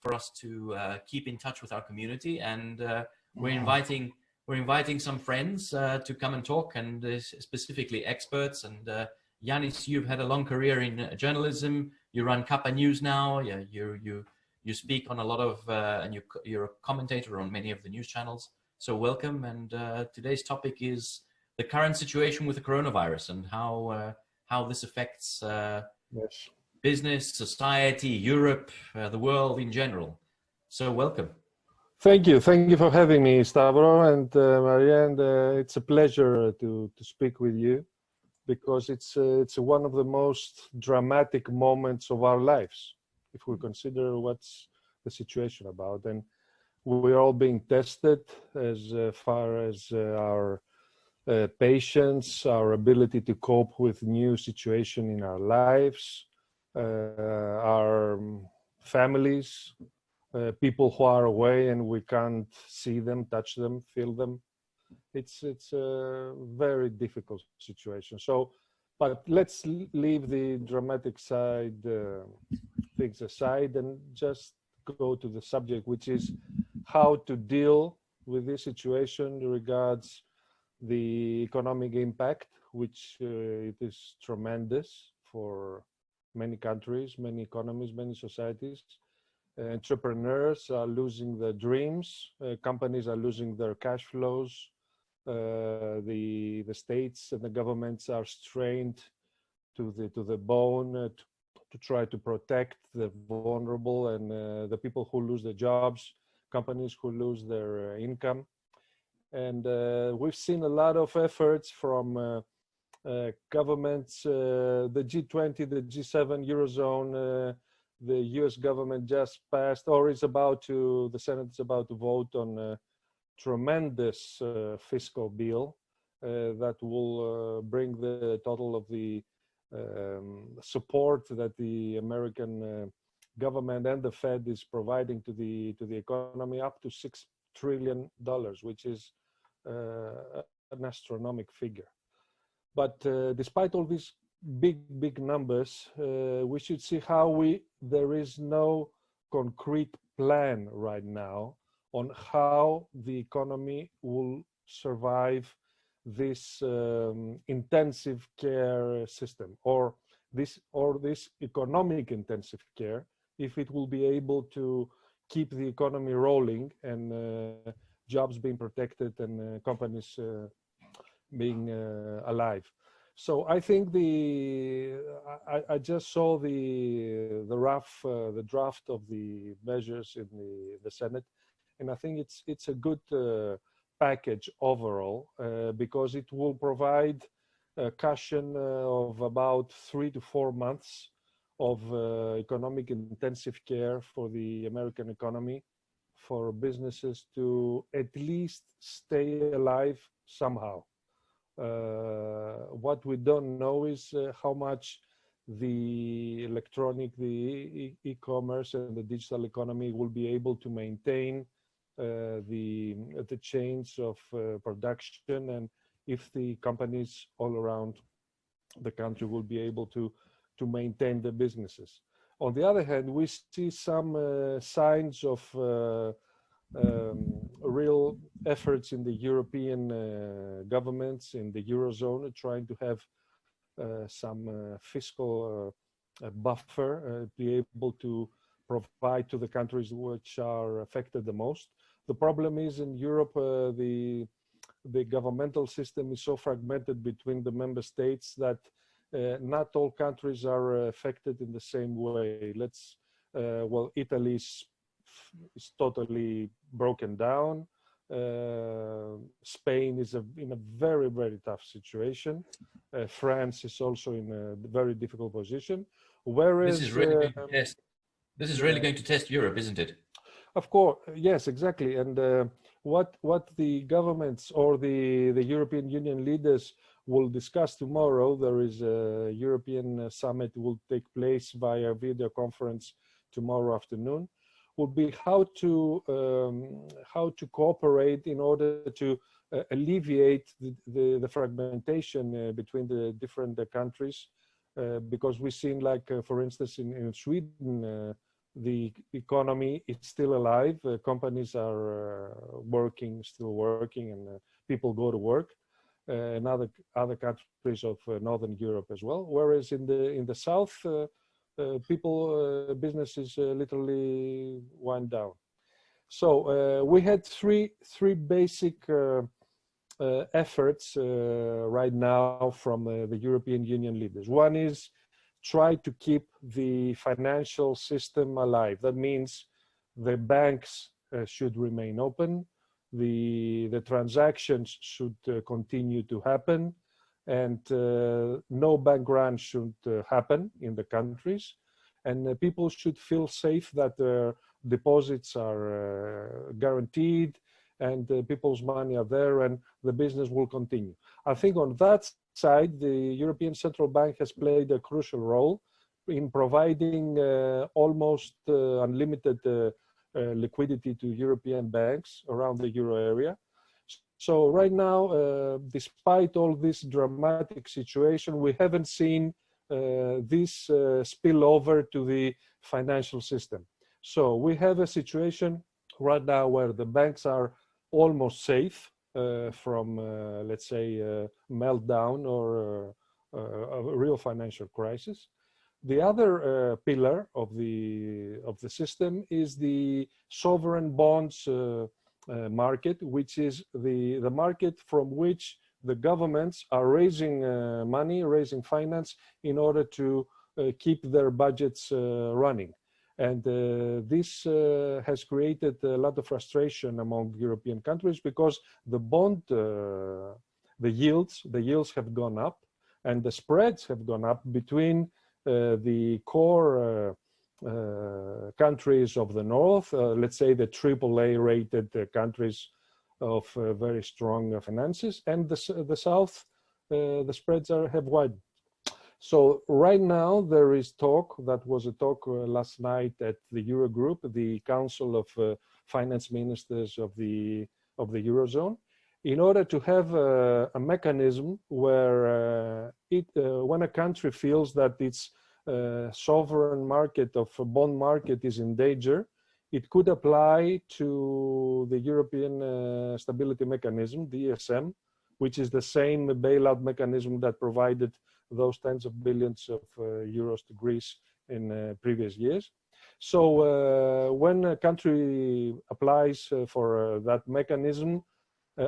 for us to keep in touch with our community, and we're inviting some friends to come and talk, and specifically experts. And Yannis, you've had a long career in journalism. You run Kappa News now. Yeah, you speak on a lot of, and you're a commentator on many of the news channels. So welcome. And today's topic is the current situation with the coronavirus and how this affects business, society, Europe, the world in general. So welcome. Thank you for having me, Stavro and Maria, and it's a pleasure to speak with you, because it's one of the most dramatic moments of our lives, if we consider what's the situation about. And we're all being tested as far as our patience, our ability to cope with new situation in our lives, our families, people who are away and we can't see them, touch them, feel them. It's a very difficult situation. So, but let's leave the dramatic side things aside and just go to the subject, which is how to deal with this situation regards the economic impact, which it is tremendous for many countries, many economies, many societies. Entrepreneurs are losing their dreams, companies are losing their cash flows, the states and the governments are strained to the bone to try to protect the vulnerable and the people who lose their jobs, companies who lose their income. And we've seen a lot of efforts from governments, the G20, the G7, Eurozone. The US government just passed, or is about to, the Senate is about to vote on a tremendous fiscal bill that will bring the total of the support that the American government and the Fed is providing to the economy up to $6 trillion, which is an astronomical figure. But despite all these big numbers, we should see how there is no concrete plan right now on how the economy will survive this intensive care system, or this economic intensive care, if it will be able to keep the economy rolling and jobs being protected and companies being alive. So I think I just saw the draft of the measures in the Senate, and I think it's a good package overall, because it will provide a cushion of about 3 to 4 months of economic intensive care for the American economy, for businesses to at least stay alive somehow. What we don't know is how much the electronic, the e-commerce and the digital economy will be able to maintain the chains of production, and if the companies all around the country will be able to maintain the businesses. On the other hand, we see some signs of real efforts in the European governments, in the Eurozone, trying to have some fiscal buffer, be able to provide to the countries which are affected the most. The problem is in Europe, the governmental system is so fragmented between the member states that not all countries are affected in the same way. Well, Italy is totally broken down. Spain is in a very, very tough situation. France is also in a very difficult position. Whereas this is really going to test Europe, isn't it? Of course, yes, exactly. And what the governments or the European Union leaders will discuss tomorrow, there is a European summit will take place via video conference tomorrow afternoon, will be how to cooperate in order to alleviate the fragmentation between the different countries, because we've seen, like for instance in Sweden, the economy is still alive. Companies are still working, and people go to work. In other countries of Northern Europe as well. Whereas in the south, businesses literally wind down. So we had three basic efforts right now from the European Union leaders. One is try to keep the financial system alive. That means the banks should remain open, the transactions should continue to happen, and no bank run should happen in the countries, and people should feel safe that their deposits are guaranteed, and people's money are there, and the business will continue. I think on that side, the European Central Bank has played a crucial role in providing almost unlimited liquidity to European banks around the euro area. So right now, despite all this dramatic situation, we haven't seen this spill over to the financial system. So we have a situation right now where the banks are almost safe from, let's say, meltdown or a real financial crisis. The other pillar of the system is the sovereign bonds market, which is the market from which the governments are raising money, raising finance in order to keep their budgets running. And this has created a lot of frustration among European countries because the bond, the yields have gone up, and the spreads have gone up between the core countries of the north, let's say the AAA rated countries of very strong finances, and the south, the spreads have widened. So right now there is talk, that was a talk last night at the Eurogroup, the Council of Finance Ministers of the Eurozone, in order to have a mechanism where when a country feels that its sovereign market of a bond market is in danger, it could apply to the European Stability Mechanism, the ESM, which is the same bailout mechanism that provided those tens of billions of euros to Greece in previous years. So when a country applies for that mechanism,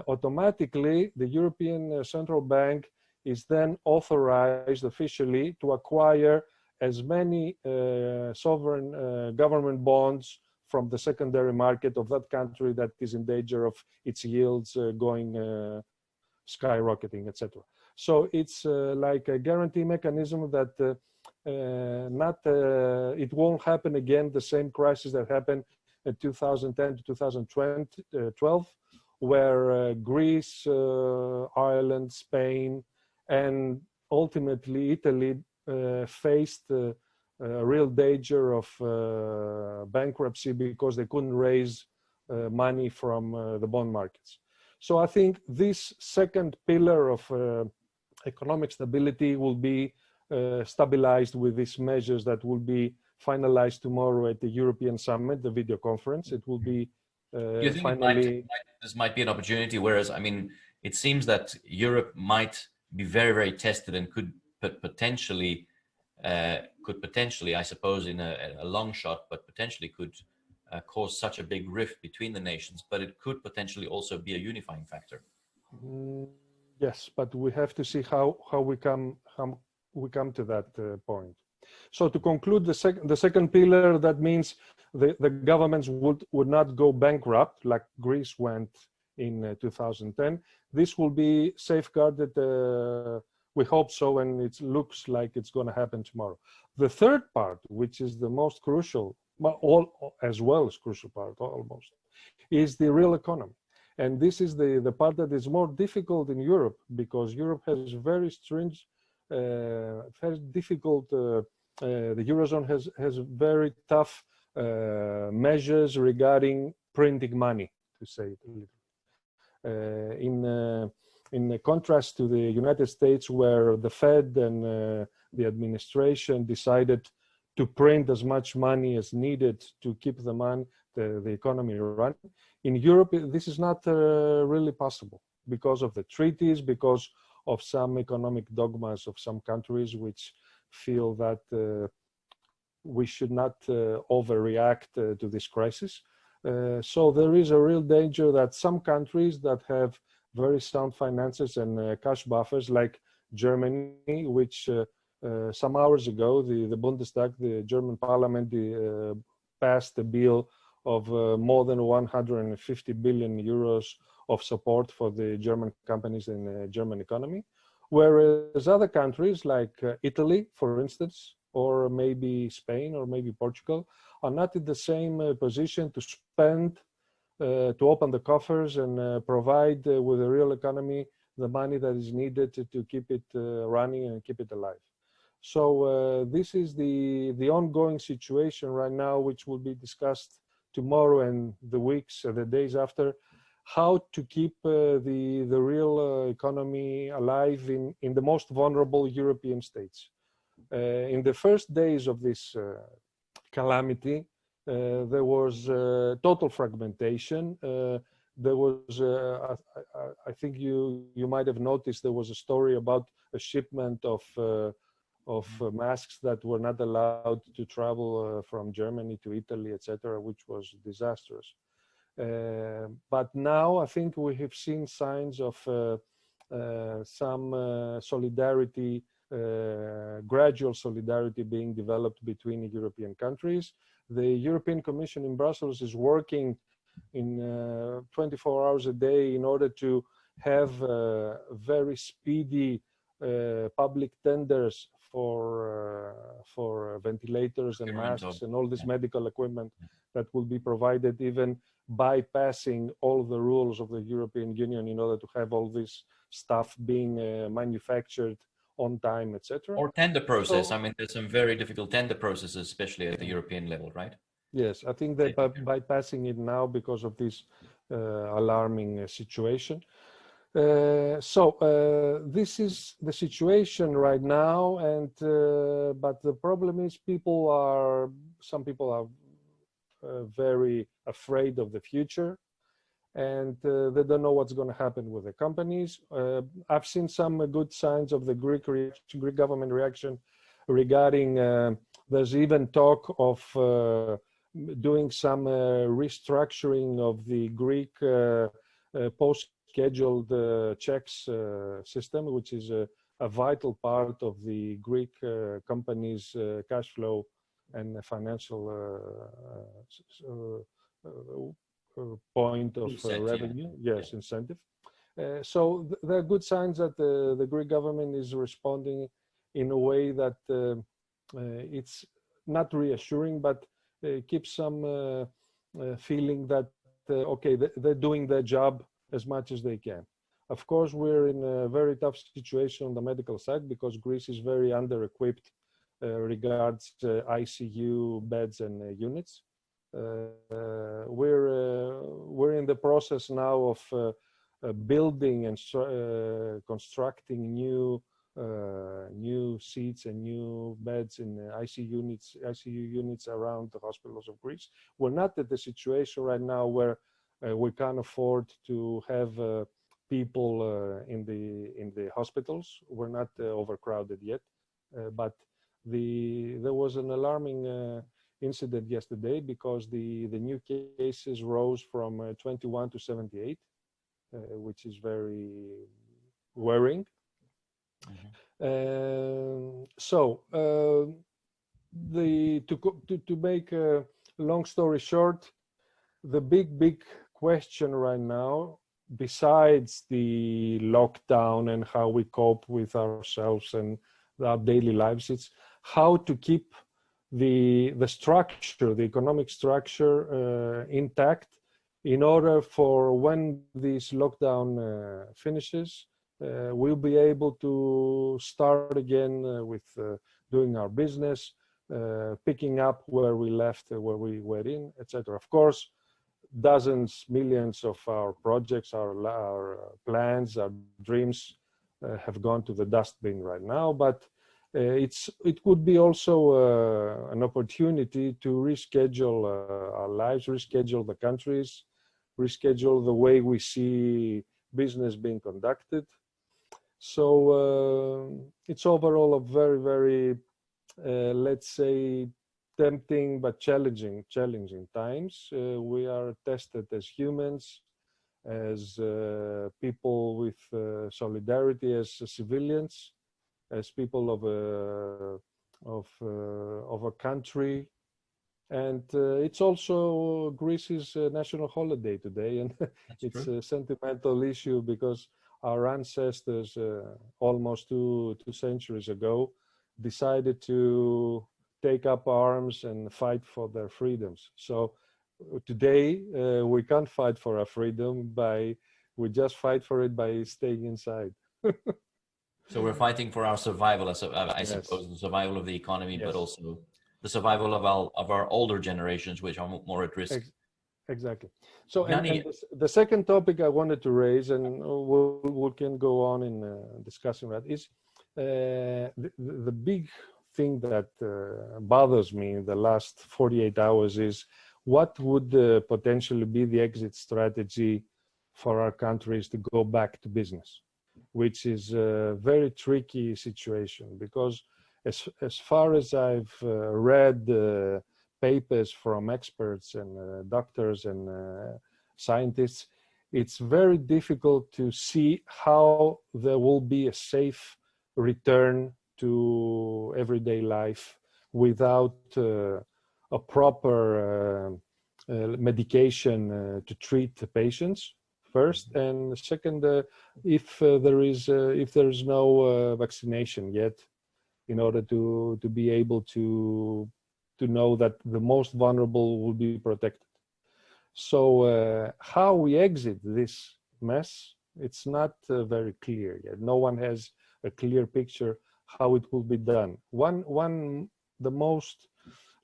automatically the European Central Bank is then authorized officially to acquire as many sovereign government bonds from the secondary market of that country that is in danger of its yields going skyrocketing, etc. So it's like a guarantee mechanism that it won't happen again, the same crisis that happened in 2010 to 2012, where Greece, Ireland, Spain, and ultimately Italy faced a real danger of bankruptcy because they couldn't raise money from the bond markets. So I think this second pillar of economic stability will be stabilized with these measures that will be finalized tomorrow at the European Summit, the video conference. It will be you think finally... this might be an opportunity, whereas, I mean, it seems that Europe might be very, very tested and could potentially, I suppose, in a long shot, but potentially could cause such a big rift between the nations, but it could potentially also be a unifying factor. Yes, but we have to see how we come to that point. So to conclude, the second pillar, that means the governments would not go bankrupt like Greece went in 2010. This will be safeguarded, we hope so, and it looks like it's going to happen tomorrow. The third part, which is the most crucial, as well as crucial part almost, is the real economy. And this is the part that is more difficult in Europe, because Europe has very stringent, very difficult, the Eurozone has very tough measures regarding printing money, to say it a little. In contrast to the United States, where the Fed and the administration decided to print as much money as needed to keep the economy running. In Europe, this is not really possible because of the treaties, because of some economic dogmas of some countries which feel that we should not overreact to this crisis. So there is a real danger that some countries that have very sound finances and cash buffers, like Germany, which some hours ago, the Bundestag, the German parliament, passed a bill of more than 150 billion euros of support for the German companies and the German economy. Whereas other countries like Italy, for instance, or maybe Spain or maybe Portugal, are not in the same position to spend, to open the coffers and provide with the real economy the money that is needed to keep it running and keep it alive. So this is the ongoing situation right now, which will be discussed tomorrow and the weeks, the days after, how to keep the real economy alive in the most vulnerable European states. In the first days of this calamity, there was total fragmentation. There was, I think you might have noticed, there was a story about a shipment of masks that were not allowed to travel from Germany to Italy, etc., which was disastrous. But now I think we have seen signs of some solidarity, gradual solidarity being developed between European countries. The European Commission in Brussels is working in 24 hours a day in order to have very speedy public tenders for ventilators and masks and all this medical equipment that will be provided, even bypassing all the rules of the European Union in order to have all this stuff being manufactured on time, etc. Or tender process. So, I mean, there's some very difficult tender processes, especially at the European level, right? Yes, I think they're bypassing it now because of this alarming situation. So this is the situation right now, and but the problem is some people are very afraid of the future, and they don't know what's going to happen with the companies. I've seen some good signs of the Greek government reaction regarding, there's even talk of doing some restructuring of the Greek post-scheduled checks system, which is a vital part of the Greek companies' cash flow and financial point of revenue, yes, incentive. So there are good signs that the Greek government is responding in a way that it's not reassuring, but keeps some feeling that, okay, they're doing their job as much as they can. Of course, we're in a very tough situation on the medical side because Greece is very under-equipped regards ICU beds and units. We're in the process now of building and constructing new seats and new beds in ICU units around the hospitals of Greece. We're not at the situation right now where we can't afford to have people in the hospitals. We're not overcrowded yet, but there was an alarming incident yesterday because the new cases rose from 21 to 78, which is very worrying. Mm-hmm. To make a long story short, the big question right now, besides the lockdown and how we cope with ourselves and our daily lives, it's how to keep the structure, the economic structure intact in order for when this lockdown finishes, we'll be able to start again with doing our business, picking up where we left, where we were in, etc. Of course, dozens, millions of our projects, our plans, our dreams have gone to the dustbin right now, but it could be also an opportunity to reschedule our lives, reschedule the countries, reschedule the way we see business being conducted. So it's overall a very, very, let's say, tempting but challenging times. We are tested as humans, as people with solidarity, as civilians, as people of a country. And it's also Greece's national holiday today, and it's a sentimental issue because our ancestors almost two centuries ago decided to take up arms and fight for their freedoms. So today we can't fight for our freedom we just fight for it by staying inside. So we're fighting for our survival, I Yes. suppose, the survival of the economy, Yes. but also the survival of our older generations, which are more at risk. Exactly. So, and the second topic I wanted to raise, and we can go on in discussing that, is the big thing that bothers me in the last 48 hours is what would potentially be the exit strategy for our countries to go back to business, which is a very tricky situation because as far as I've read papers from experts and doctors and scientists, it's very difficult to see how there will be a safe return to everyday life without a proper medication to treat the patients first, and second, if there is no vaccination yet, in order to be able to know that the most vulnerable will be protected. So how we exit this mess, it's not very clear yet. No one has a clear picture how it will be done. The most,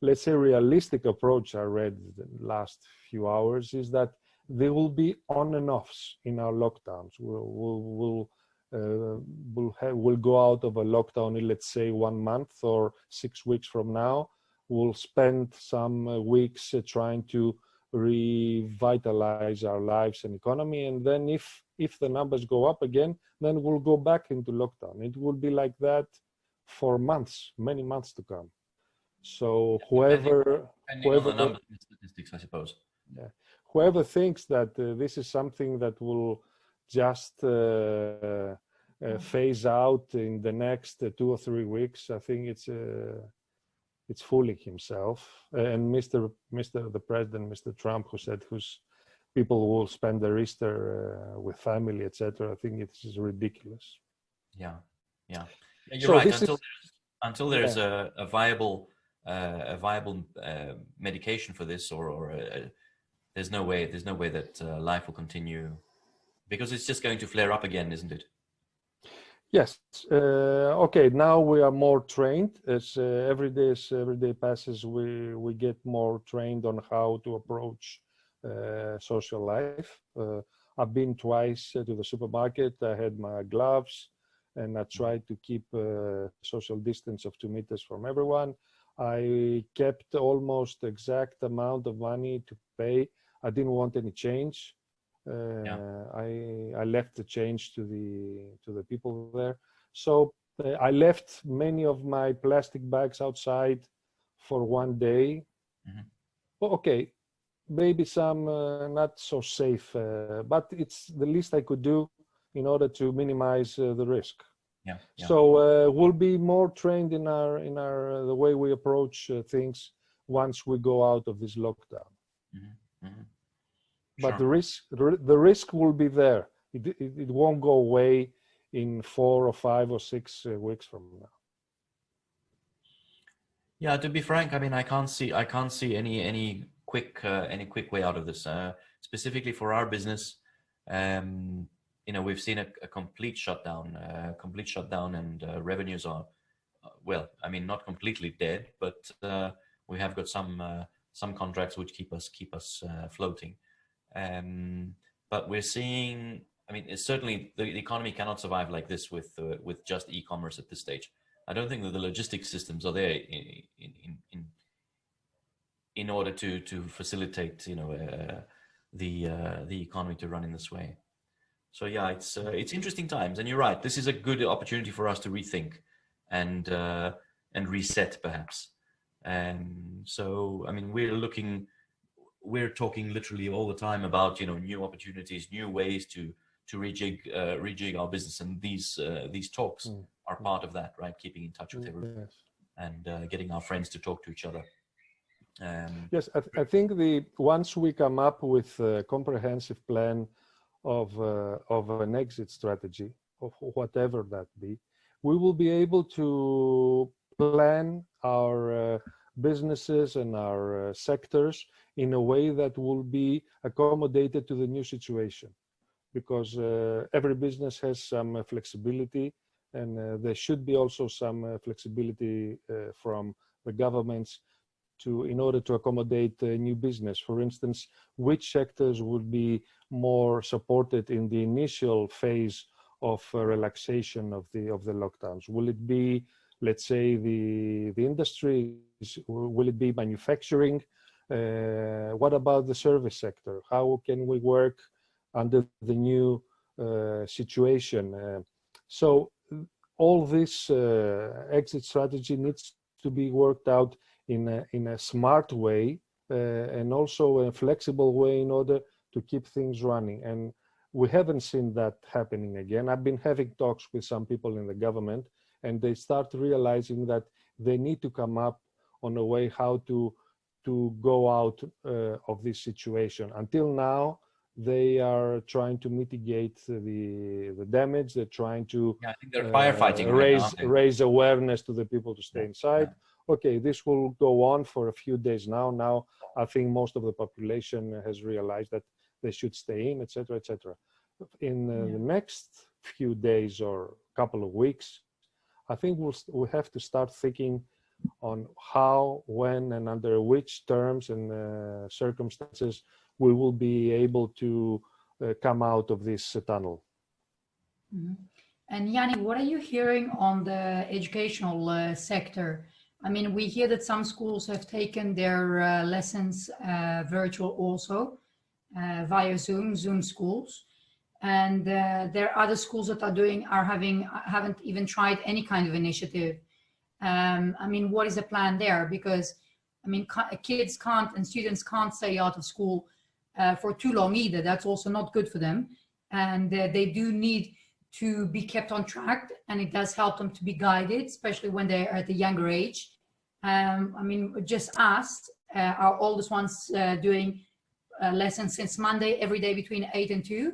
let's say, realistic approach I read the last few hours is that there will be on and offs in our lockdowns. We'll go out of a lockdown in, let's say, 1 month or 6 weeks from now. We'll spend some weeks trying to revitalize our lives and economy, and then if the numbers go up again, then we'll go back into lockdown. It will be like that for months, many months to come. So whoever on the numbers and statistics, I suppose. Yeah, whoever thinks that this is something that will just phase out in the next 2 or 3 weeks, I think it's fooling himself. And the President, Mr. Trump, who said people will spend their Easter with family, etc. I think it is ridiculous. Yeah. You're So right. Until there's a viable medication for this, or there's no way that life will continue, because it's just going to flare up again, isn't it? Yes. Okay. Now we are more trained. As every day passes, we get more trained on how to approach social life. I've been twice to the supermarket. I had my gloves, and I tried to keep social distance of 2 meters from everyone. I kept almost exact amount of money to pay. I didn't want any change. I left the change to the people there. So I left many of my plastic bags outside for 1 day. Well, okay, maybe some not so safe, but it's the least I could do in order to minimize the risk. So we'll be more trained in the way we approach things once we go out of this lockdown. But the risk will be there. It won't go away in 4 or 5 or 6 weeks from now. Yeah, to be frank, I mean, I can't see any quick way out of this. Specifically for our business, we've seen a complete shutdown, and revenues are, well, I mean, not completely dead, but we have got some contracts which keep us floating. But we're seeing, I mean, it's certainly the economy cannot survive like this with just e-commerce at this stage. I don't think that the logistic systems are there in order to facilitate, the economy to run in this way. So yeah, it's interesting times, and you're right. This is a good opportunity for us to rethink and reset, perhaps. So I mean, we're talking literally all the time about new opportunities, new ways to rejig our business, and these talks are part of that, right? Keeping in touch with everyone, Yes. and getting our friends to talk to each other. Yes, I think once we come up with a comprehensive plan of an exit strategy, of whatever that be, we will be able to plan our businesses and our sectors in a way that will be accommodated to the new situation, because every business has some flexibility, and there should be also some flexibility from the governments in order to accommodate new business. For instance, which sectors would be more supported in the initial phase of relaxation of the lockdowns? Will it be, let's say, the industry? Will it be manufacturing? What about the service sector? How can we work under the new situation? So all this exit strategy needs to be worked out in a smart way, and also a flexible way, in order to keep things running. And we haven't seen that happening again. I've been having talks with some people in the government, and they start realizing that they need to come up on a way how to go out of this situation. Until now, they are trying to mitigate the damage. They're trying to I think they're firefighting right now. raise awareness to the people to stay inside. Yeah. Okay, this will go on for a few days now. Now, I think most of the population has realized that they should stay in, etc., etc. In the next few days or couple of weeks, I think we'll have to start thinking on how, when, and under which terms and circumstances we will be able to come out of this tunnel. Mm-hmm. And Yanni, what are you hearing on the educational sector? I mean, we hear that some schools have taken their lessons virtual also, via Zoom schools. And there are other schools that haven't even tried any kind of initiative. I mean, what is the plan there? Because, I mean, kids can't and students can't stay out of school for too long either. That's also not good for them. And they do need to be kept on track, and it does help them to be guided, especially when they're at a younger age. I mean, just asked our oldest one's doing lessons since Monday, every day between 8 and 2.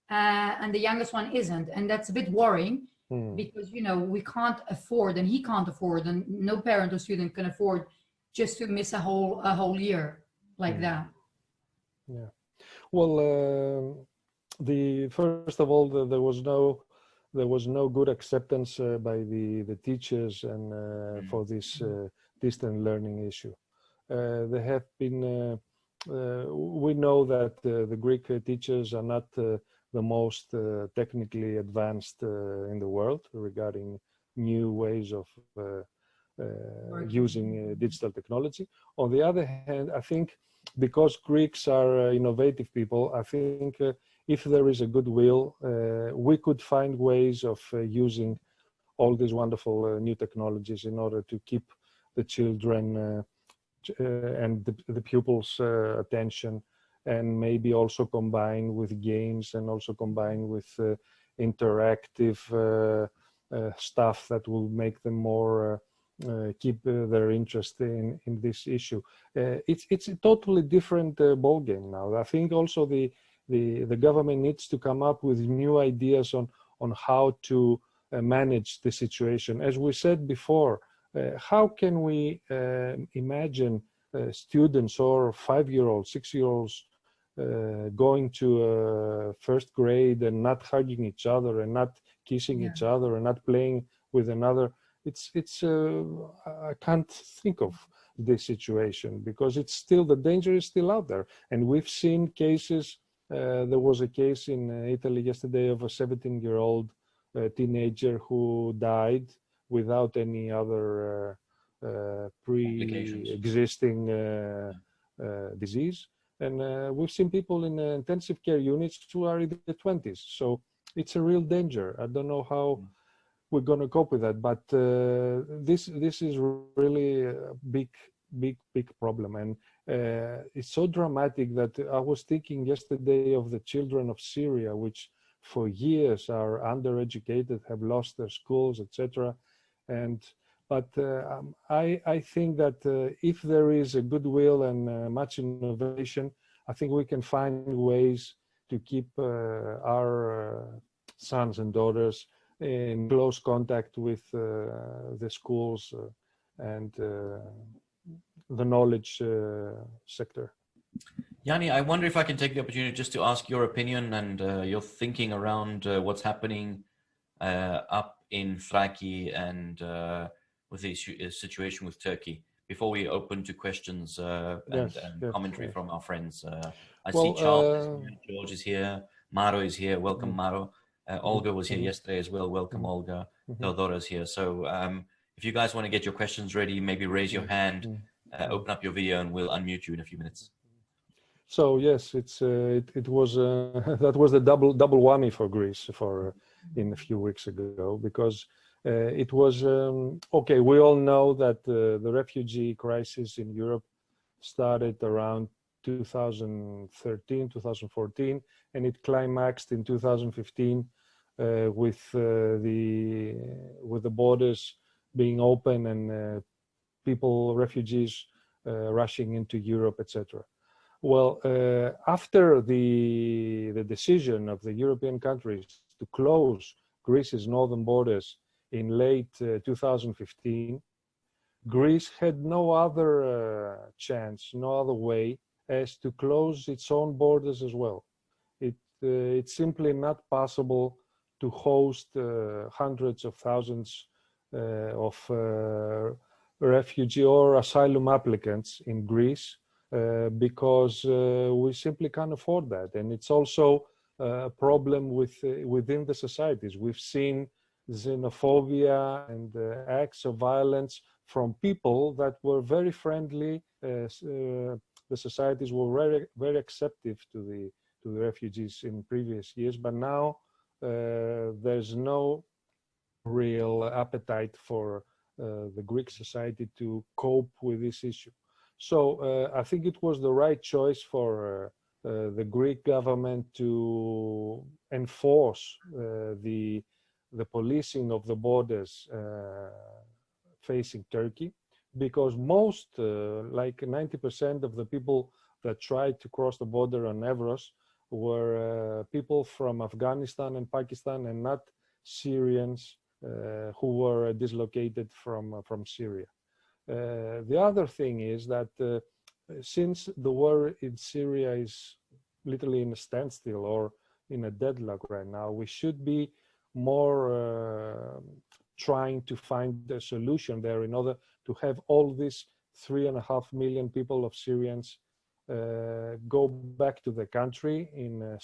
And the youngest one isn't. And that's a bit worrying, because, we can't afford, and he can't afford, and no parent or student can afford just to miss a whole year like that. Yeah. Well, first of all, there was no good acceptance by the teachers and for this distant learning issue. There have been, we know that the Greek teachers are not the most technically advanced in the world regarding new ways of using digital technology. On the other hand, I think because Greeks are innovative people, I think if there is a goodwill, we could find ways of using all these wonderful new technologies in order to keep the children and the pupils' attention, and maybe also combine with games, and also combine with interactive stuff that will make them more keep their interest in this issue. It's a totally different ballgame now. I think also the government needs to come up with new ideas on how to manage the situation. As we said before, how can we imagine students or 5-year-olds, 6-year-olds going to first grade and not hugging each other and not kissing each other and not playing with another? I can't think of this situation, because it's still, the danger is still out there. And we've seen cases, there was a case in Italy yesterday of a 17-year-old teenager who died without any other pre-existing disease. And we've seen people in intensive care units who are in their 20s. So it's a real danger. I don't know how we're going to cope with that, but this is really a big problem. And it's so dramatic that I was thinking yesterday of the children of Syria, which for years are undereducated, have lost their schools, etc. But I think that if there is a goodwill and much innovation, I think we can find ways to keep our sons and daughters in close contact with the schools and the knowledge sector. Yanni, I wonder if I can take the opportunity just to ask your opinion and your thinking around what's happening up in Thrace and with the situation with Turkey, before we open to questions and commentary from our friends. I see Charles is here, George is here, Maro is here. Welcome, Maro. Olga was here yesterday as well. Welcome, Olga. Theodora's here. So if you guys want to get your questions ready, maybe raise your hand, open up your video, and we'll unmute you in a few minutes. So yes, it was that was the double whammy for Greece in a few weeks ago, because it was okay. We all know that the refugee crisis in Europe started around 2013, 2014, and it climaxed in 2015 with the borders being open and refugees rushing into Europe, etc. Well, after the decision of the European countries to close Greece's northern borders in late 2015, Greece had no other chance, no other way as to close its own borders as well. It's simply not possible to host hundreds of thousands of refugee or asylum applicants in Greece because we simply can't afford that. And it's also a problem within the societies. We've seen xenophobia and acts of violence from people that were very friendly. The societies were very, very accepting to the refugees in previous years, but now there's no real appetite for the Greek society to cope with this issue. So I think it was the right choice for the Greek government to enforce the policing of the borders facing Turkey, because most, like 90% of the people that tried to cross the border on Evros were people from Afghanistan and Pakistan, and not Syrians who were dislocated from Syria. The other thing is that since the war in Syria is literally in a standstill or in a deadlock right now, we should be more trying to find a solution there in order to have all these 3.5 million people of Syrians go back to the country in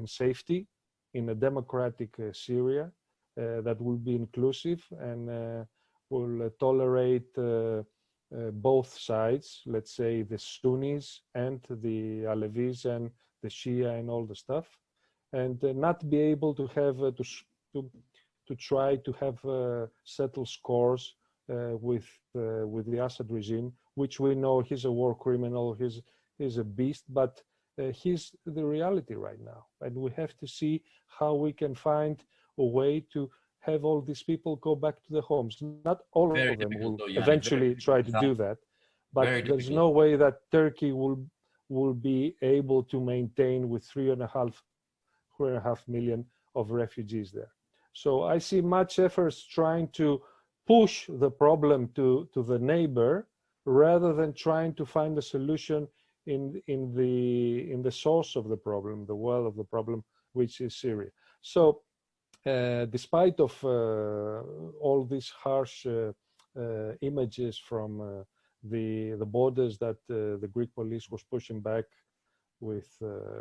safety, in a democratic Syria that will be inclusive and will tolerate both sides, let's say the Sunnis and the Alevis and the Shia and all the stuff, and not be able to have to try to have settle scores with the Assad regime, which we know he's a war criminal, he's a beast, but he's the reality right now, and we have to see how we can find a way to have all these people go back to their homes. Not all of them will eventually try to do that, but there's no way that Turkey will be able to maintain with 3.5 million of refugees there. So I see much efforts trying to push the problem to the neighbor rather than trying to find a solution in the source of the problem, the well of the problem, which is Syria. So despite of all these harsh images from the borders that the Greek police was pushing back with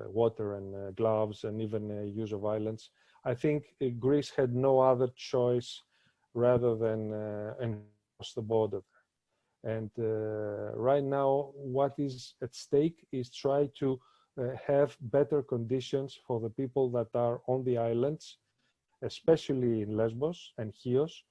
water and gloves and even use of violence, I think Greece had no other choice rather than across the border. And right now, what is at stake is try to have better conditions for the people that are on the islands, especially in Lesbos and Chios,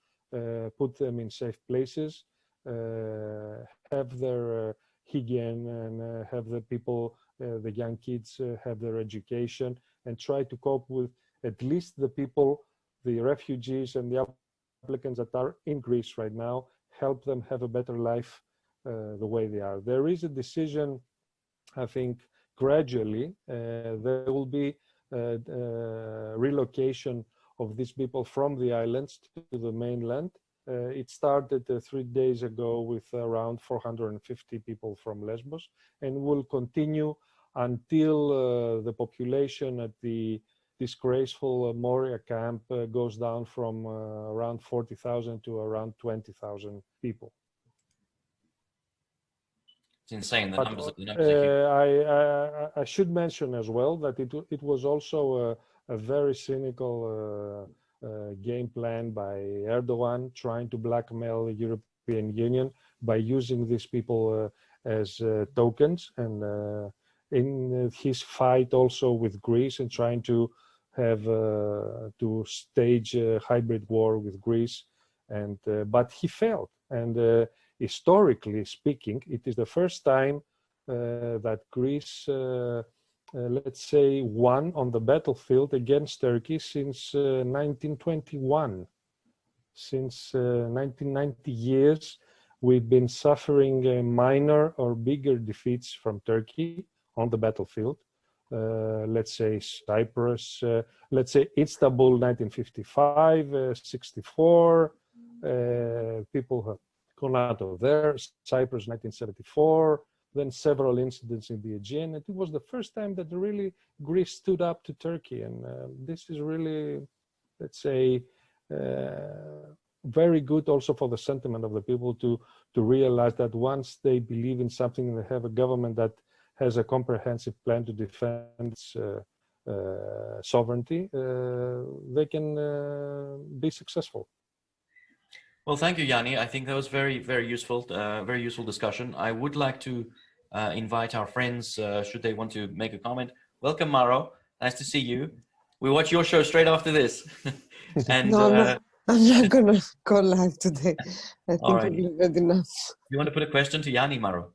put them in safe places, have their hygiene, and have the people, the young kids, have their education, and try to cope with at least the people, the refugees and the applicants that are in Greece right now, help them have a better life the way they are. There is a decision, I think, gradually, there will be relocation of these people from the islands to the mainland. It started 3 days ago with around 450 people from Lesbos, and will continue until the population at the disgraceful Moria camp goes down from around 40,000 to around 20,000 people. It's insane. The But numbers are huge. I should mention as well that it was also a very cynical game plan by Erdogan, trying to blackmail the European Union by using these people as tokens, and in his fight also with Greece and trying to have to stage a hybrid war with Greece, and but he failed. And historically speaking, it is the first time that Greece, let's say, won on the battlefield against Turkey since 1921. Since 1990 years, we've been suffering minor or bigger defeats from Turkey on the battlefield. Let's say Cyprus, let's say Istanbul 1955, 64, people have gone out of there, Cyprus 1974, then several incidents in the Aegean. And it was the first time that really Greece stood up to Turkey. And this is really, let's say, very good also for the sentiment of the people to realize that once they believe in something, they have a government that has a comprehensive plan to defend its sovereignty, they can be successful. Well, thank you, Yanni. I think that was very useful discussion. I would like to invite our friends, should they want to make a comment. Welcome, Maro. Nice to see you. We watch your show straight after this. And no, I'm not gonna go live today. I think right. we've had enough. You want to put a question to Yanni, Maro?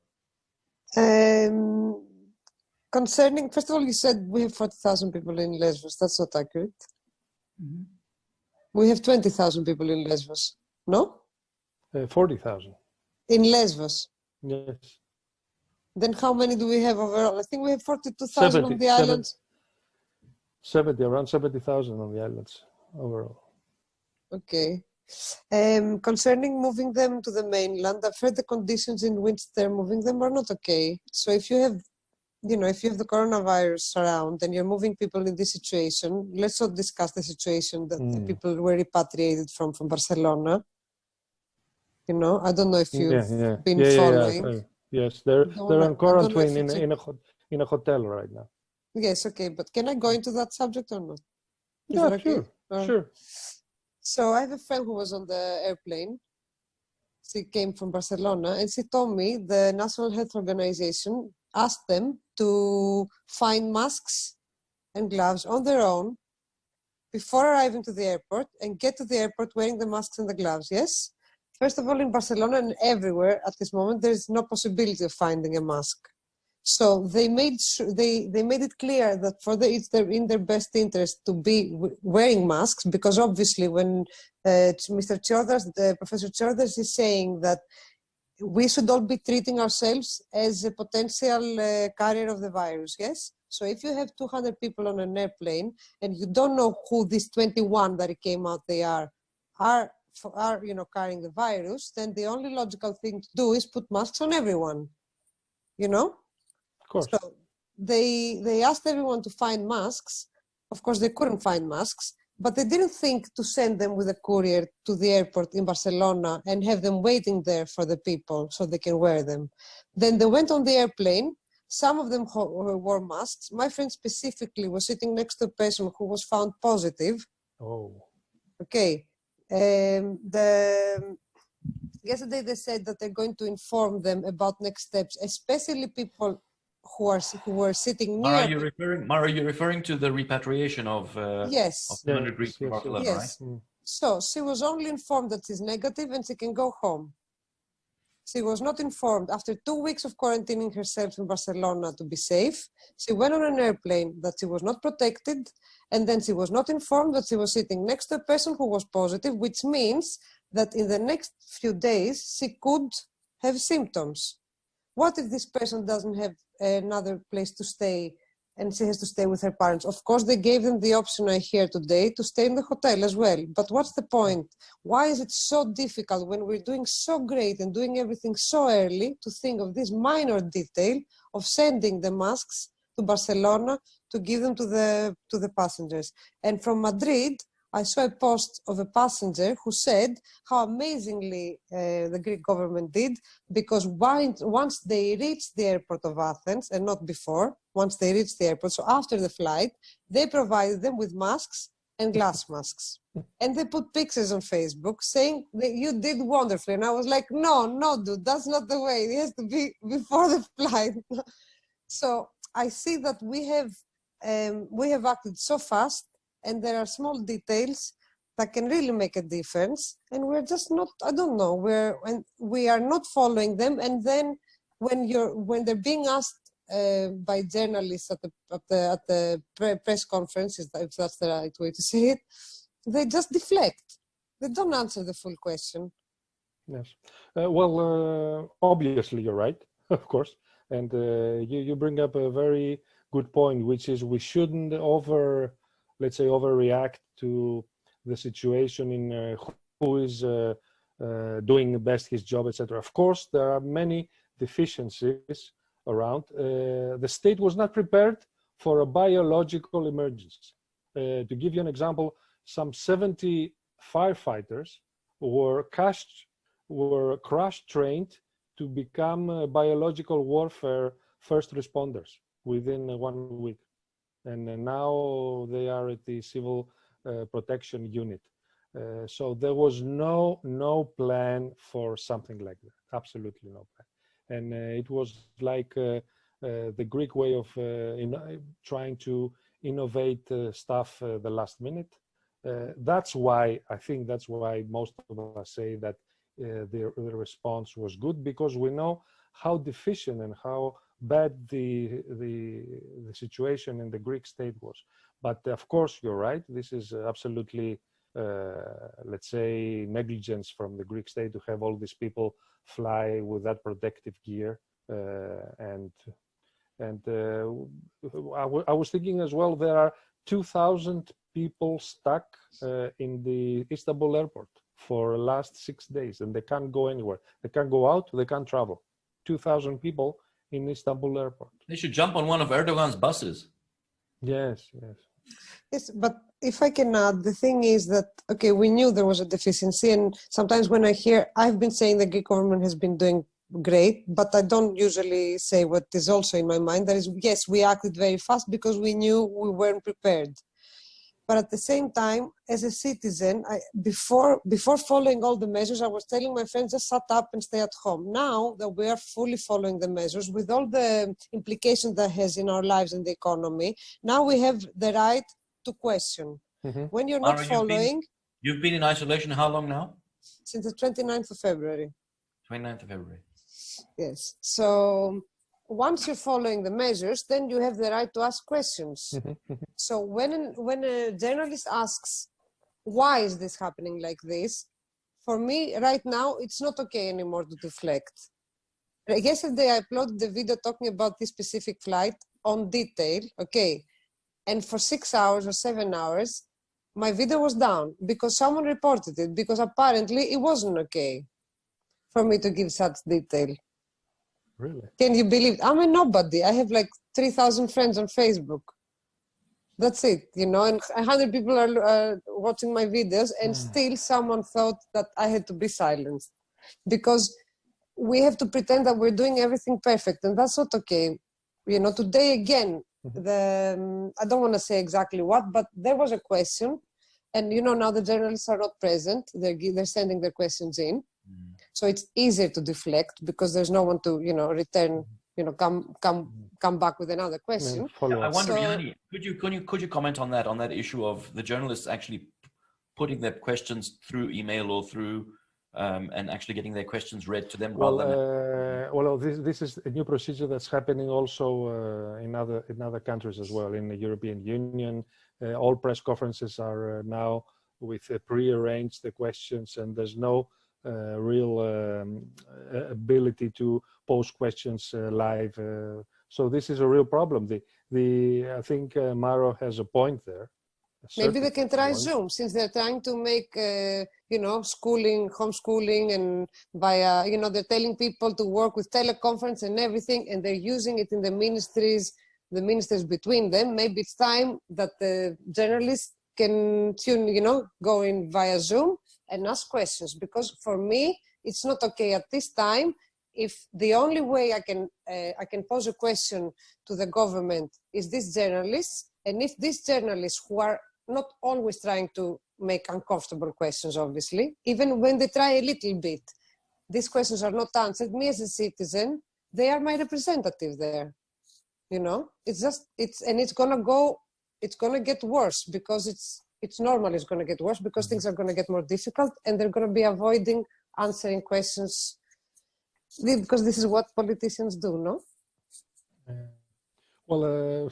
Concerning, first of all, you said we have 40,000 people in Lesbos. That's not accurate. Mm-hmm. We have 20,000 people in Lesbos. No? 40,000. In Lesbos? Yes. Then how many do we have overall? I think we have 42,000 on the islands. 70, around 70,000 on the islands overall. Okay. Concerning moving them to the mainland, I've heard the conditions in which they're moving them are not okay. So if you have, if you have the coronavirus around and you're moving people in this situation, let's not discuss the situation that the people were repatriated from Barcelona. I don't know if you've been following. Yes, they're in quarantine in a hotel right now. Yes, okay, but can I go into that subject or not? Yeah, okay? Sure. So I have a friend who was on the airplane. She came from Barcelona, and she told me the National Health Organization asked them to find masks and gloves on their own before arriving to the airport and get to the airport wearing the masks and the gloves, yes? First of all, in Barcelona and everywhere at this moment, there is no possibility of finding a mask. So they made it clear that it's in their best interest to be wearing masks, because obviously when Mr. Chordas, Professor Chordas is saying that we should all be treating ourselves as a potential carrier of the virus, yes? So if you have 200 people on an airplane and you don't know who these 21 that came out they are carrying the virus, then the only logical thing to do is put masks on everyone, Of course. So they asked everyone to find masks. Of course, they couldn't find masks, but they didn't think to send them with a courier to the airport in Barcelona and have them waiting there for the people so they can wear them. Then they went on the airplane. Some of them wore masks. My friend specifically was sitting next to a person who was found positive. Oh. Okay. Yesterday they said that they're going to inform them about next steps, especially people who were sitting near. Mara, are you referring to the repatriation of Yes. 200 Greeks from Barcelona, yes. right? So she was only informed that she's negative and she can go home. She was not informed. After 2 weeks of quarantining herself in Barcelona to be safe, she went on an airplane that she was not protected, and then she was not informed that she was sitting next to a person who was positive, which means that in the next few days she could have symptoms. What if this person doesn't have another place to stay and she has to stay with her parents? Of course, they gave them the option, I hear today, to stay in the hotel as well. But what's the point? Why is it so difficult when we're doing so great and doing everything so early to think of this minor detail of sending the masks to Barcelona to give them to the passengers? And from Madrid, I saw a post of a passenger who said how amazingly the Greek government did, because once they reached the airport of Athens, and not before, once they reached the airport, so after the flight, they provided them with masks and glass masks. And they put pictures on Facebook saying that you did wonderfully. And I was like, no, dude, that's not the way. It has to be before the flight. So I see that we have acted so fast, and there are small details that can really make a difference, and we're just not, I don't know, we are not following them. And then when they're being asked by journalists at the press conferences, if that's the right way to say it, they just deflect. They don't answer the full question. Yes. Obviously you're right, of course. And you bring up a very good point, which is we shouldn't overreact to the situation in who is doing best his job, etc. Of course, there are many deficiencies around. The state was not prepared for a biological emergency. To give you an example, some 70 firefighters were crash-trained to become biological warfare first responders within 1 week. And now they are at the civil protection unit. So there was no plan for something like that, absolutely no plan. And it was like the Greek way of trying to innovate stuff the last minute. That's why most of us say that the response was good, because we know how deficient and how bad the situation in the Greek state was. But of course, you're right. This is absolutely, let's say, negligence from the Greek state to have all these people fly with that protective gear. I was thinking as well, there are 2,000 people stuck in the Istanbul airport for the last 6 days, and they can't go anywhere. They can't go out, they can't travel. 2,000 people in Istanbul airport. They should jump on one of Erdogan's buses. Yes. Yes, but if I can add, the thing is that, okay, we knew there was a deficiency, and sometimes when I've been saying the Greek government has been doing great, but I don't usually say what is also in my mind. That is, yes, we acted very fast because we knew we weren't prepared. But at the same time, as a citizen, before following all the measures, I was telling my friends, just shut up and stay at home. Now that we are fully following the measures, with all the implications that has in our lives and the economy, now we have the right to question. Mm-hmm. When you're not following... You've been in isolation how long now? Since the 29th of February. 29th of February. Yes. So once you're following the measures, then you have the right to ask questions. So when a journalist asks, why is this happening like this? For me, right now, it's not okay anymore to deflect. Yesterday, I uploaded the video talking about this specific flight on detail, okay? And for 6 hours or 7 hours, my video was down because someone reported it, because apparently it wasn't okay for me to give such detail. Really? Can you believe? I'm a nobody. I have like 3,000 friends on Facebook. That's it, you know, and 100 people are watching my videos, and still someone thought that I had to be silenced, because we have to pretend that we're doing everything perfect, and that's not okay. You know, today again, I don't want to say exactly what, but there was a question And now the journalists are not present. They're sending their questions in. So it's easier to deflect because there's no one to, return, come back with another question. I wonder, Yanni, could you comment on that issue of the journalists actually putting their questions through email or through and actually getting their questions read to them? Well, this is a new procedure that's happening also in other countries as well. In the European Union, all press conferences are now with pre-arranged the questions, and there's no real ability to post questions live. So this is a real problem. I think Maro has a point there. Maybe they can try Zoom, since they're trying to make, homeschooling, and via, they're telling people to work with teleconference and everything, and they're using it in the ministries between them. Maybe it's time that the journalists can go in via Zoom and ask questions. Because for me, it's not okay at this time if the only way I can pose a question to the government is these journalists, and if these journalists who are not always trying to make uncomfortable questions, obviously, even when they try a little bit, these questions are not answered. Me as a citizen, they are my representative there. It's gonna get worse, because it's normal. It's gonna get worse because things are gonna get more difficult, and they're gonna be avoiding answering questions because this is what politicians do, no? Well,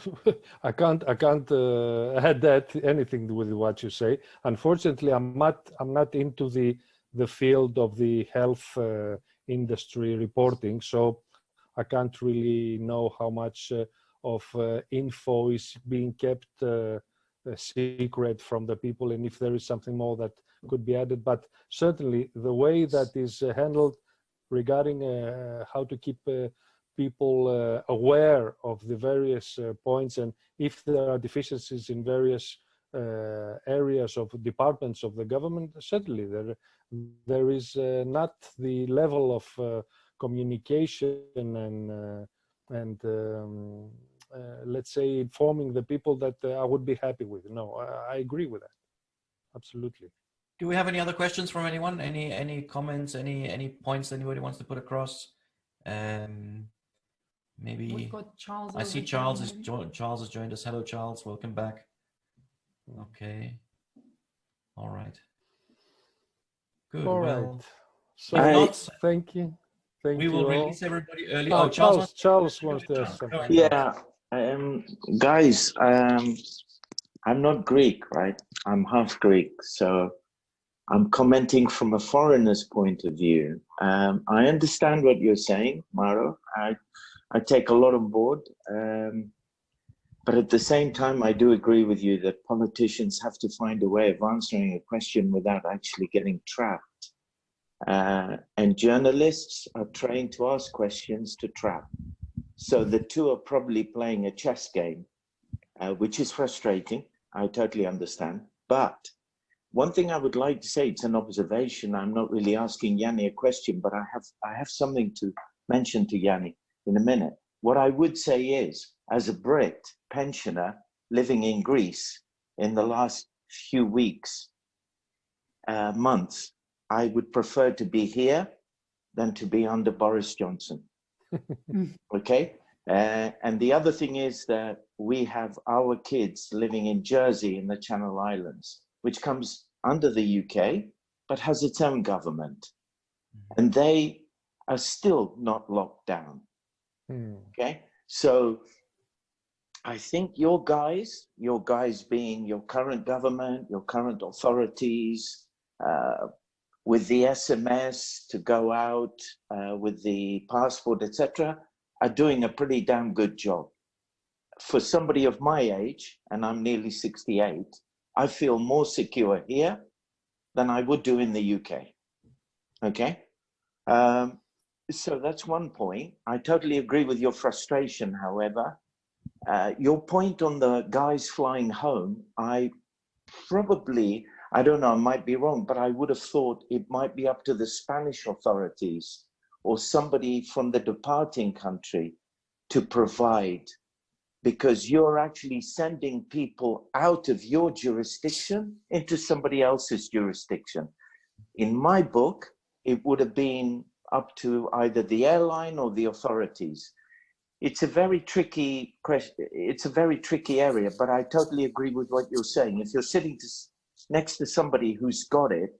I can't add anything with what you say. Unfortunately, I'm not into the field of the health industry reporting, so I can't really know how much of info is being kept secret from the people, and if there is something more that could be added. But certainly, the way that is handled regarding how to keep people aware of the various points, and if there are deficiencies in various areas of departments of the government, certainly there is not the level of communication and let's say informing the people that I would be happy with. No, I agree with that. Absolutely. Do we have any other questions from anyone? Any comments? Any points anybody wants to put across? Maybe We've got Charles. I see Charles has joined us. Hello, Charles. Welcome back. Okay. All right. Good. All right. Well, So thank you. We will release everybody early. Oh, Charles wants to ask something. Yeah. Guys, I'm not Greek, right? I'm half Greek, so I'm commenting from a foreigner's point of view. I understand what you're saying, Maro. I take a lot on board. But at the same time, I do agree with you that politicians have to find a way of answering a question without actually getting trapped. And journalists are trained to ask questions to trap. So the two are probably playing a chess game, which is frustrating. I totally understand. But one thing I would like to say, it's an observation. I'm not really asking Yanni a question, but I have something to mention to Yanni in a minute. What I would say is, as a Brit pensioner living in Greece in the last few weeks, months, I would prefer to be here than to be under Boris Johnson. Okay? And the other thing is that we have our kids living in Jersey in the Channel Islands, which comes under the UK, but has its own government. And they are still not locked down. Okay? So I think your guys being your current government, your current authorities, with the SMS to go out, with the passport, etc., are doing a pretty damn good job. For somebody of my age, and I'm nearly 68, I feel more secure here than I would do in the UK. Okay? So that's one point. I totally agree with your frustration, however. Your point on the guys flying home, I don't know, I might be wrong, but I would have thought it might be up to the Spanish authorities or somebody from the departing country to provide because you're actually sending people out of your jurisdiction into somebody else's jurisdiction. In my book, it would have been up to either the airline or the authorities. It's a very tricky question. It's a very tricky area, but I totally agree with what you're saying. If you're sitting next to somebody who's got it,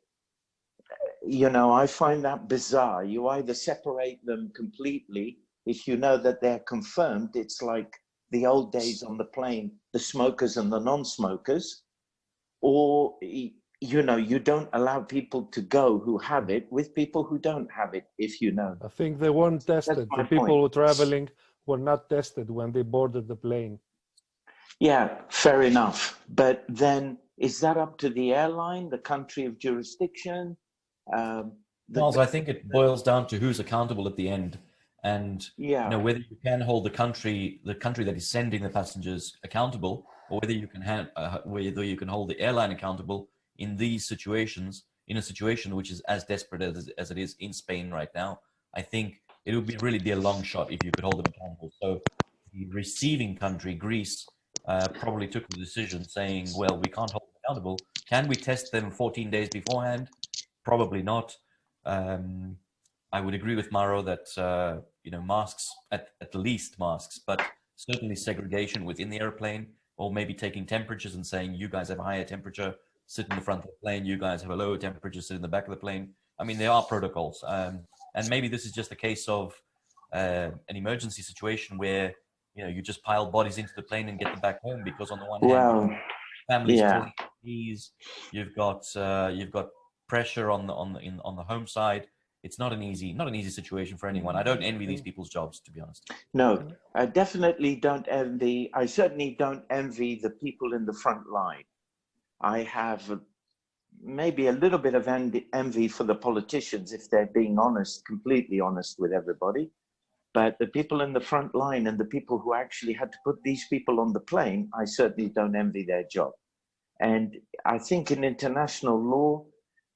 you know, I find that bizarre. You either separate them completely. If you know that they're confirmed, it's like the old days on the plane, the smokers and the non-smokers, or, you know, you don't allow people to go who have it with people who don't have it, if you know. I think they weren't tested. The people who traveling were not tested when they boarded the plane. Yeah, fair enough. But then is that up to the airline, the country of jurisdiction? Miles, I think it boils down to who's accountable at the end, and yeah, you know, whether you can hold the country that is sending the passengers accountable, or whether you can hold the airline accountable in these situations, in a situation which is as desperate as it is in Spain right now. I think it would really be a long shot if you could hold them accountable. So the receiving country, Greece, probably took the decision saying, well, we can't hold them accountable. Can we test them 14 days beforehand? Probably not. I would agree with Mauro that you know, masks, at the least masks, but certainly segregation within the airplane, or maybe taking temperatures and saying, you guys have a higher temperature, sit in the front of the plane, you guys have a lower temperature, sit in the back of the plane. I mean, there are protocols, and maybe this is just a case of an emergency situation where, you know, you just pile bodies into the plane and get them back home, because on the one hand, families calling these, you've got pressure on the home side. It's not an easy situation for anyone. I don't envy these people's jobs, to be honest. No, I definitely don't envy. I certainly don't envy the people in the front line. I have maybe a little bit of envy for the politicians, if they're being honest, completely honest with everybody. But the people in the front line and the people who actually had to put these people on the plane, I certainly don't envy their job. And I think in international law,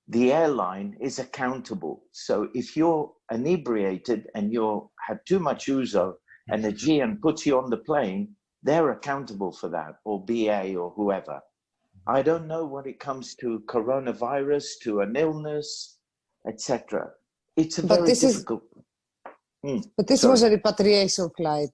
the airline is accountable. So if you're inebriated and you had too much ouzo and the Aegean puts you on the plane, they're accountable for that, or BA or whoever. I don't know when it comes to coronavirus, to an illness, etc. It's a very difficult. But this was a repatriation flight,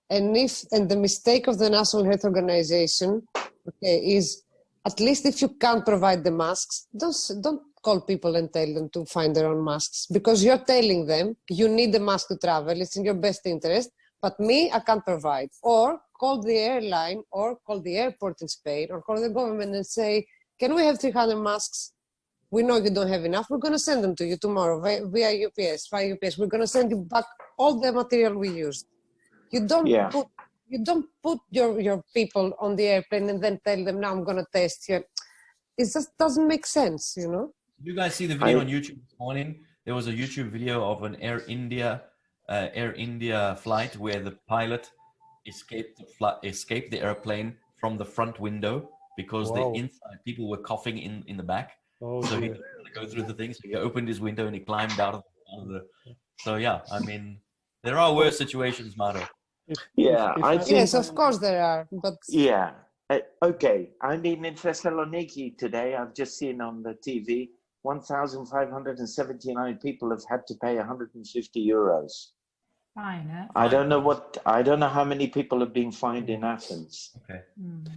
and the mistake of the National Health Organization, okay, is at least if you can't provide the masks, don't call people and tell them to find their own masks, because you're telling them you need the mask to travel. It's in your best interest. But me, I can't provide. Or call the airline, or call the airport in Spain, or call the government and say, can we have 300 masks? We know you don't have enough. We're going to send them to you tomorrow via UPS. We're going to send you back all the material we used. You don't put your people on the airplane and then tell them, now I'm going to test you. It just doesn't make sense, you know? Did you guys see the video on YouTube this morning? There was a YouTube video of an Air India flight where the pilot escaped the airplane from the front window because the inside people were coughing in the back. So he didn't want to go through the thing. So he opened his window and he climbed out of the. So yeah, I mean, there are worse situations, Mauro. Yes, of course there are. But yeah, okay. I mean, in Thessaloniki today, I've just seen on the TV, 1,579 people have had to pay 150 euros. Fine. I don't know how many people have been fined in Athens. Okay.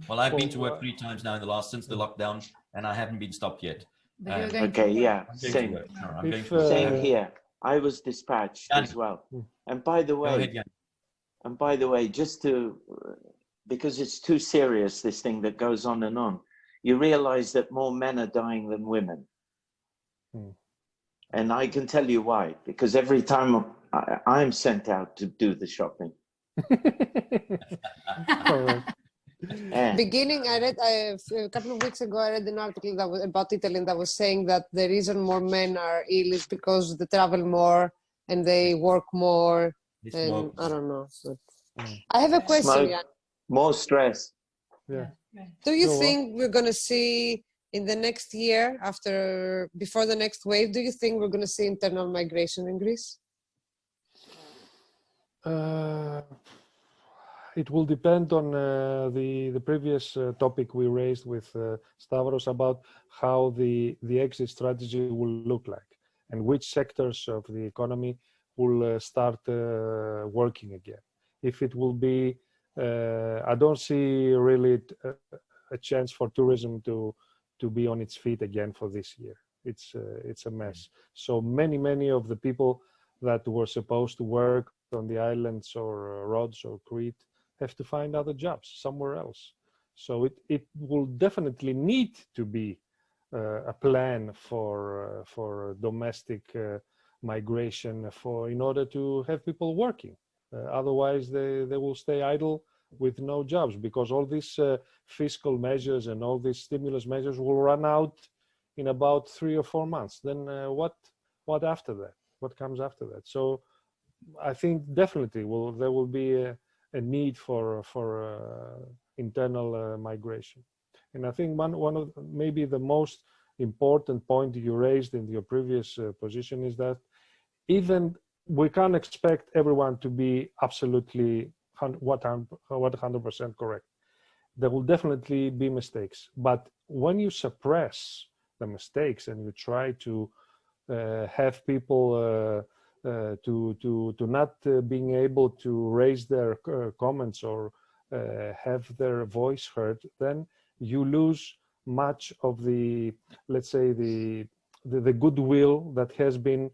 Well, I've been to work 3 times now since the lockdown, and I haven't been stopped yet. Okay, yeah, same. Same here. I was dispatched as well. And by the way, just to, because it's too serious, this thing that goes on and on, you realize that more men are dying than women. And I can tell you why, because every time I'm sent out to do the shopping. Beginning, I read a couple of weeks ago, I read an article that was about Italy that was saying that the reason more men are ill is because they travel more and they work more. And I don't know. But I have a question. More stress. Do you think we're going to see in the next year, before the next wave, do you think we're going to see internal migration in Greece? it will depend on the previous topic we raised with Stavros about how the exit strategy will look like and which sectors of the economy will start working again. If it will be, I don't see really a chance for tourism to be on its feet again for this year. It's a mess. So many of the people that were supposed to work on the islands or Rhodes or Crete have to find other jobs somewhere else. So it will definitely need to be a plan for domestic migration in order to have people working. Otherwise, they will stay idle with no jobs, because all these fiscal measures and all these stimulus measures will run out in about 3 or 4 months. Then what after that? What comes after that? So I think definitely there will be a need for internal migration. And I think one of maybe the most important point you raised in your previous position is that even we can't expect everyone to be absolutely 100% correct. There will definitely be mistakes, but when you suppress the mistakes and you try to have people to not being able to raise their comments or have their voice heard, then you lose much of the, let's say, the goodwill that has been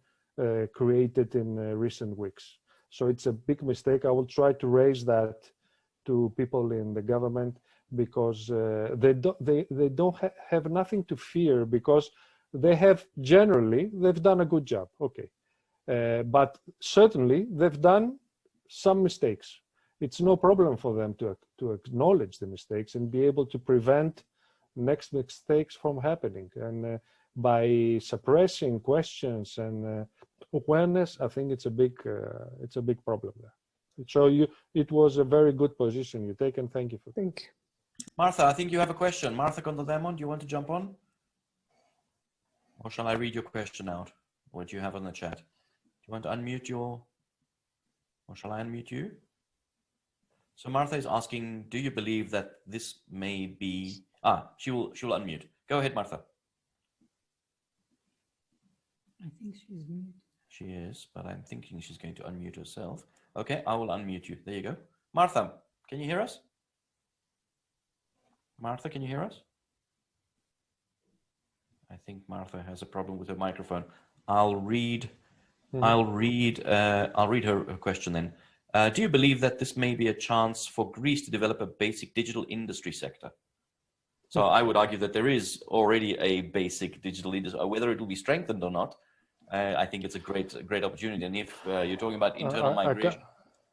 created in recent weeks. So it's a big mistake. I will try to raise that to people in the government, because they don't have nothing to fear, because they've done a good job. Okay. But certainly they've done some mistakes. It's no problem for them to acknowledge the mistakes and be able to prevent next mistakes from happening. And by suppressing questions and awareness, I think it's a big problem there. So it was a very good position you take, and thank you for that. Thank you. Martha, I think you have a question. Martha Condodemon, do you want to jump on? Or shall I read your question out? What do you have on the chat? Do you want to unmute or shall I unmute you? So Martha is asking, do you believe that this may be, she will unmute. Go ahead, Martha. I think she's muted. She is, but I'm thinking she's going to unmute herself. Okay, I will unmute you. There you go. Martha, can you hear us? Martha, can you hear us? I think Martha has a problem with her microphone. I'll read her question then. Do you believe that this may be a chance for Greece to develop a basic digital industry sector? So I would argue that there is already a basic digital industry. Whether it will be strengthened or not, I think it's a great opportunity. And if you're talking about internal migration,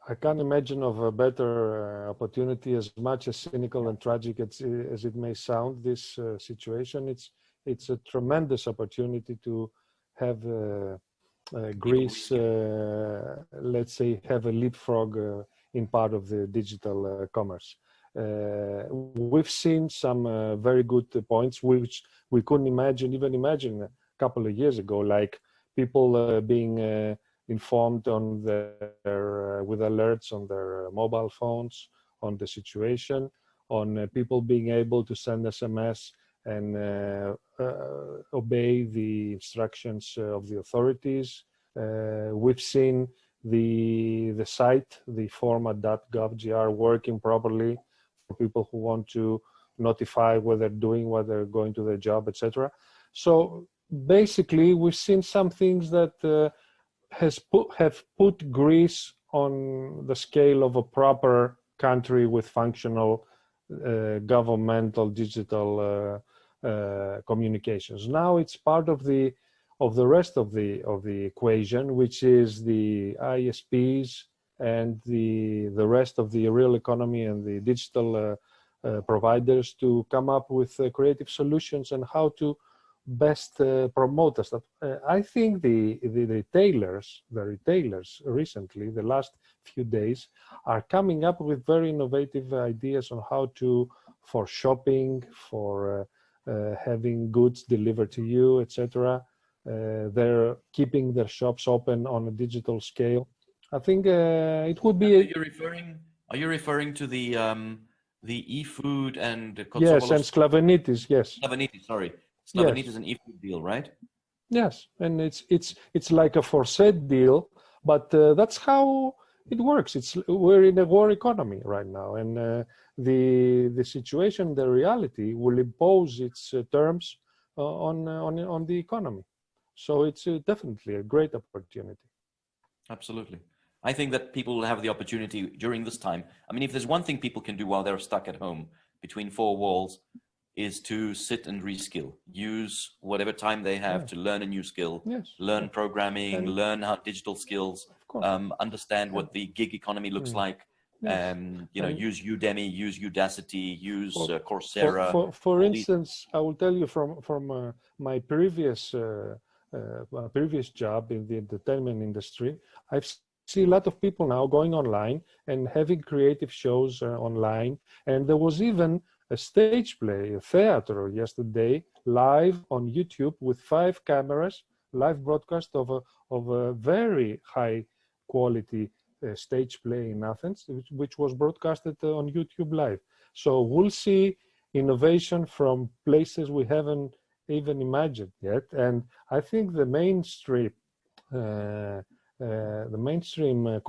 I can't imagine of a better opportunity, as much as cynical and tragic as it may sound. This situation, it's a tremendous opportunity to have Greece, let's say, have a leapfrog in part of the digital commerce. We've seen some very good points which we couldn't imagine a couple of years ago, like people being informed on with alerts on their mobile phones on the situation, on people being able to send SMS and obey the instructions of the authorities. We've seen the site, the format.gov.gr, working properly for people who want to notify what they're doing, what they're going to their job, etc. So basically, we've seen some things that have put Greece on the scale of a proper country with functional governmental digital communications. Now it's part of the rest of the equation, which is the ISPs and the rest of the real economy and the digital providers to come up with creative solutions and how to best promote us. I think the retailers recently, the last few days, are coming up with very innovative ideas on how to, for shopping, for having goods delivered to you, etc. They're keeping their shops open on a digital scale. I think it would be. Are you referring to the e-food and Yes, and Sklavenitis, yes. Sklavenitis, sorry. Yes. Sklavenitis and e-food deal, right? Yes, and it's like a for sale deal, but that's how it works. We're in a war economy right now, and the situation, the reality, will impose its terms on the economy. So it's definitely a great opportunity. Absolutely. I think that people will have the opportunity during this time. I mean, if there's one thing people can do while they're stuck at home between four walls, is to sit and reskill. Use whatever time they have to learn a new skill, learn programming, learn how digital skills, understand what the gig economy looks like. You know, use Udemy, use Udacity, use Coursera. For instance, I will tell you from my previous job in the entertainment industry, I've seen a lot of people now going online and having creative shows online, and there was even a stage play, a theater yesterday, live on YouTube with 5 cameras, live broadcast of a very high quality stage play in Athens, which was broadcasted on YouTube live. So we'll see innovation from places we haven't even imagined yet. And I think the mainstream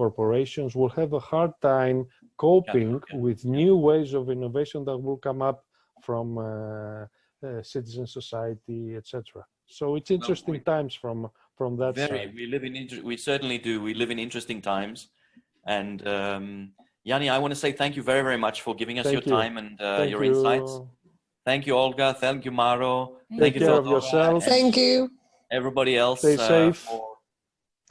corporations will have a hard time coping with new ways of innovation that will come up from citizen society, etc. So it's interesting times from that side. We certainly do. We live in interesting times. And Yanni, I want to say thank you very, very much for giving us your time and your insights. Thank you, Olga. Thank you, Maro. Take care of yourself. Thank you. Everybody else. Stay safe.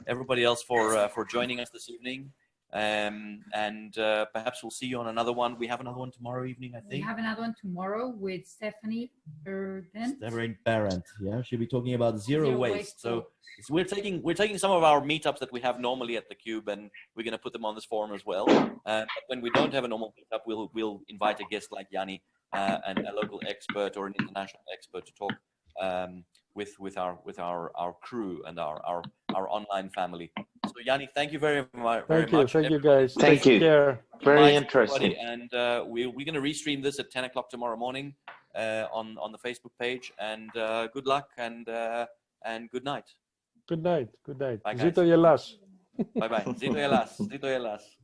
Everybody else for joining us this evening. And perhaps we'll see you on another one. We have another one tomorrow evening, I think. We have another one tomorrow with Stephanie Berden. Stephanie Barrett, yeah, she'll be talking about zero waste. So we're taking some of our meetups that we have normally at the Cube, and we're going to put them on this forum as well. But when we don't have a normal meetup, we'll invite a guest like Yanni and a local expert or an international expert to talk with our crew and our online family. So Yanni, thank you very much. Thank you guys. Thank you. Care. Very interesting. And we're going to restream this at 10 o'clock tomorrow morning on the Facebook page. And good luck and good night. Good night. Good night. Bye, Zito Yelas. Bye bye. Zito Yelas. Zito Yelas.